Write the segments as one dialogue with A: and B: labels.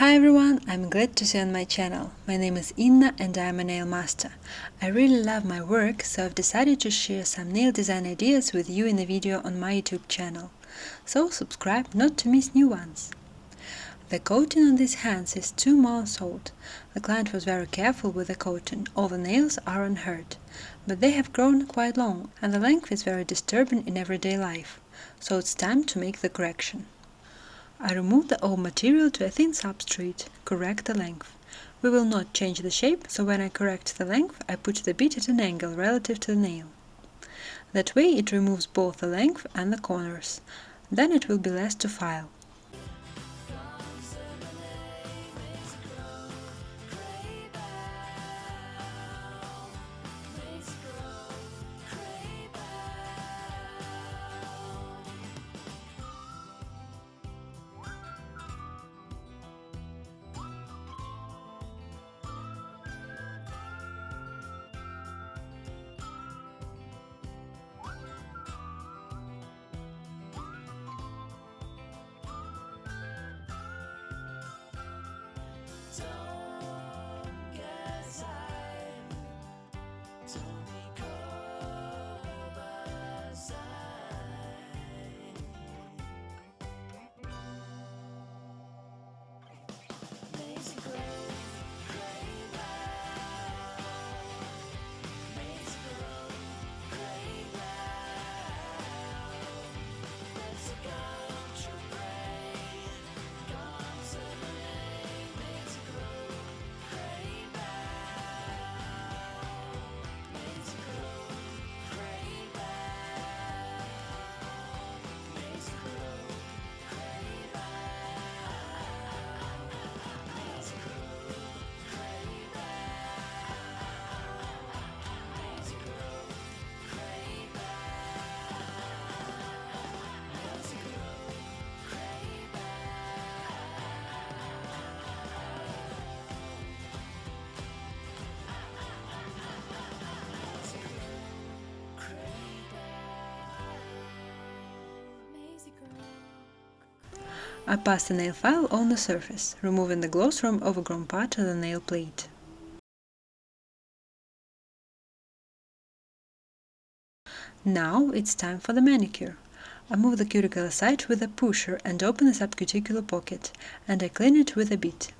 A: Hi everyone, I'm glad to see you on my channel. My name is Inna and I am a nail master. I really love my work, so I've decided to share some nail design ideas with you in a video on my YouTube channel. So subscribe not to miss new ones. The coating on these hands is 2 months old. The client was very careful with the coating, all the nails are unhurt. But they have grown quite long and the length is very disturbing in everyday life. So it's time to make the correction. I remove the old material to a thin substrate, correct the length. We will not change the shape, so when I correct the length, I put the bit at an angle relative to the nail. That way it removes both the length and the corners. Then it will be less to file. I pass the nail file on the surface, removing the gloss from overgrown part of the nail plate. Now it's time for the manicure. I move the cuticle aside with a pusher and open the subcuticular pocket, and I clean it with a bit.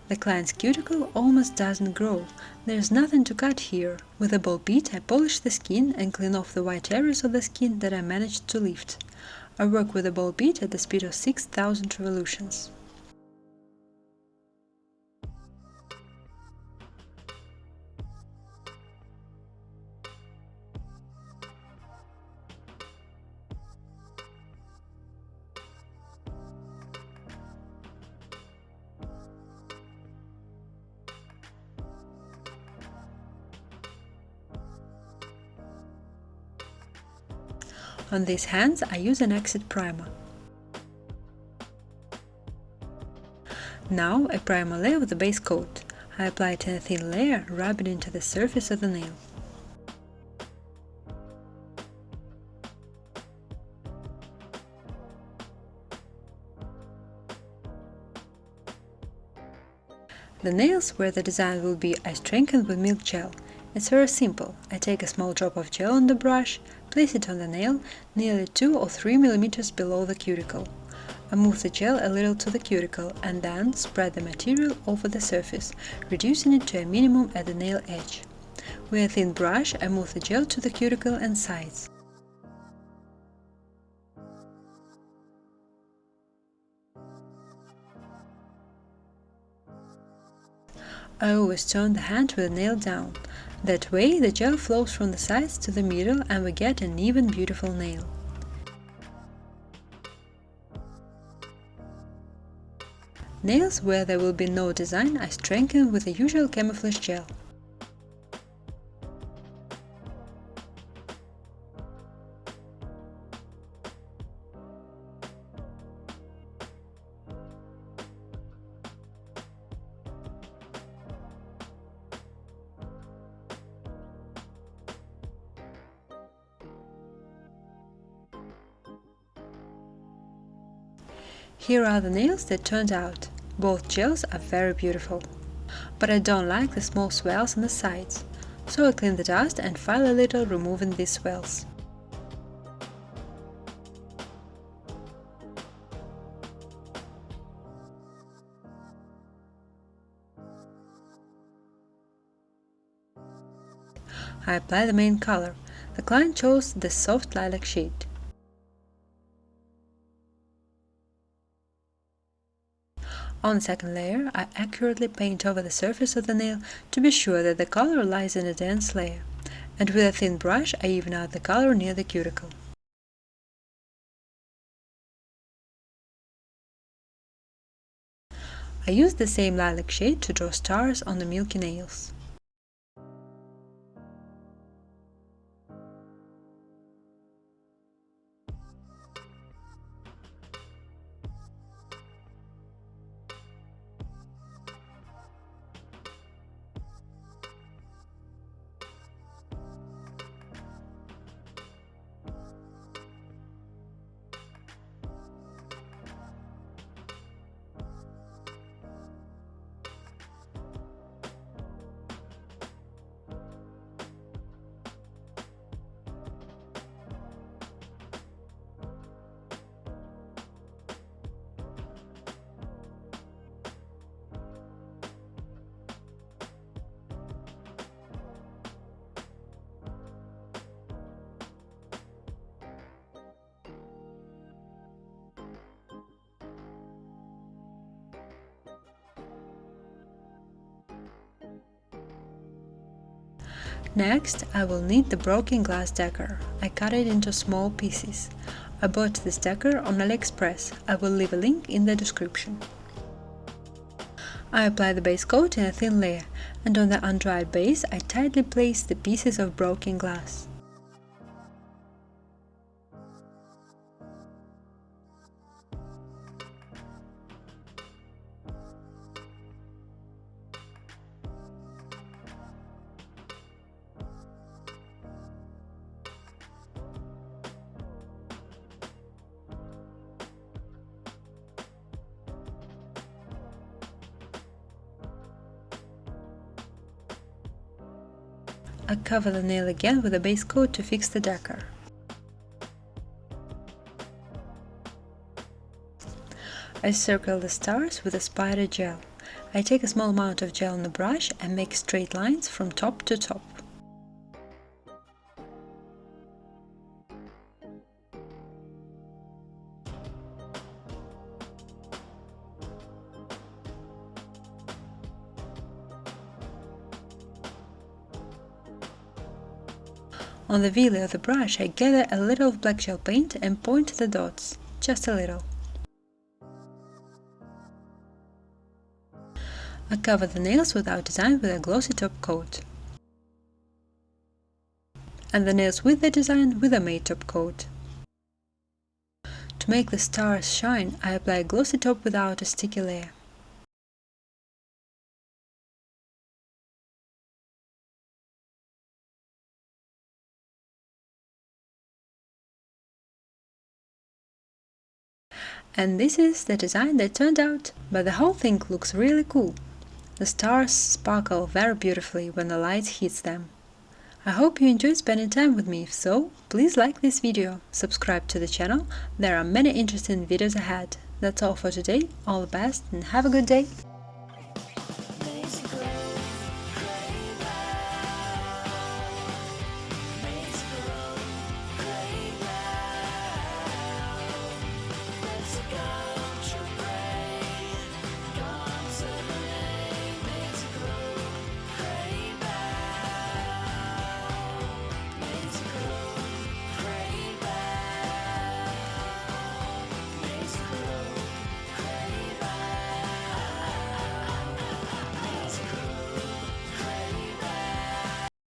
A: The client's cuticle almost doesn't grow. There's nothing to cut here. With a ball pit I polish the skin and clean off the white areas of the skin that I managed to lift. I work with a ball pit at the speed of 6,000 revolutions. On these hands I use an acid primer. Now I prime a layer with the base coat. I apply it in a thin layer, rub it into the surface of the nail. The nails where the design will be I strengthen with milk gel. It's very simple. I take a small drop of gel on the brush, place it on the nail, nearly 2 or 3 mm below the cuticle. I move the gel a little to the cuticle and then spread the material over the surface, reducing it to a minimum at the nail edge. With a thin brush, I move the gel to the cuticle and sides. I always turn the hand with the nail down. That way the gel flows from the sides to the middle and we get an even beautiful nail. Nails where there will be no design I strengthen with the usual camouflage gel. Here are the nails that turned out. Both gels are very beautiful. But I don't like the small swells on the sides, so I clean the dust and file a little, removing these swells. I apply the main color. The client chose the soft lilac shade. On the second layer, I accurately paint over the surface of the nail to be sure that the color lies in a dense layer, and with a thin brush I even out the color near the cuticle. I use the same lilac shade to draw stars on the milky nails. Next, I will knead the broken glass decor. I cut it into small pieces. I bought this decor on AliExpress. I will leave a link in the description. I apply the base coat in a thin layer, and on the undried base I tightly place the pieces of broken glass. I cover the nail again with a base coat to fix the decor. I circle the stars with a spider gel. I take a small amount of gel on the brush and make straight lines from top to top. On the wheel of the brush I gather a little of black gel paint and point the dots, just a little. I cover the nails without design with a glossy top coat, and the nails with the design with a matte top coat. To make the stars shine, I apply a glossy top without a sticky layer. And this is the design that turned out, but the whole thing looks really cool. The stars sparkle very beautifully when the light hits them. I hope you enjoyed spending time with me. If so, please like this video, subscribe to the channel. There are many interesting videos ahead. That's all for today. All the best and have a good day!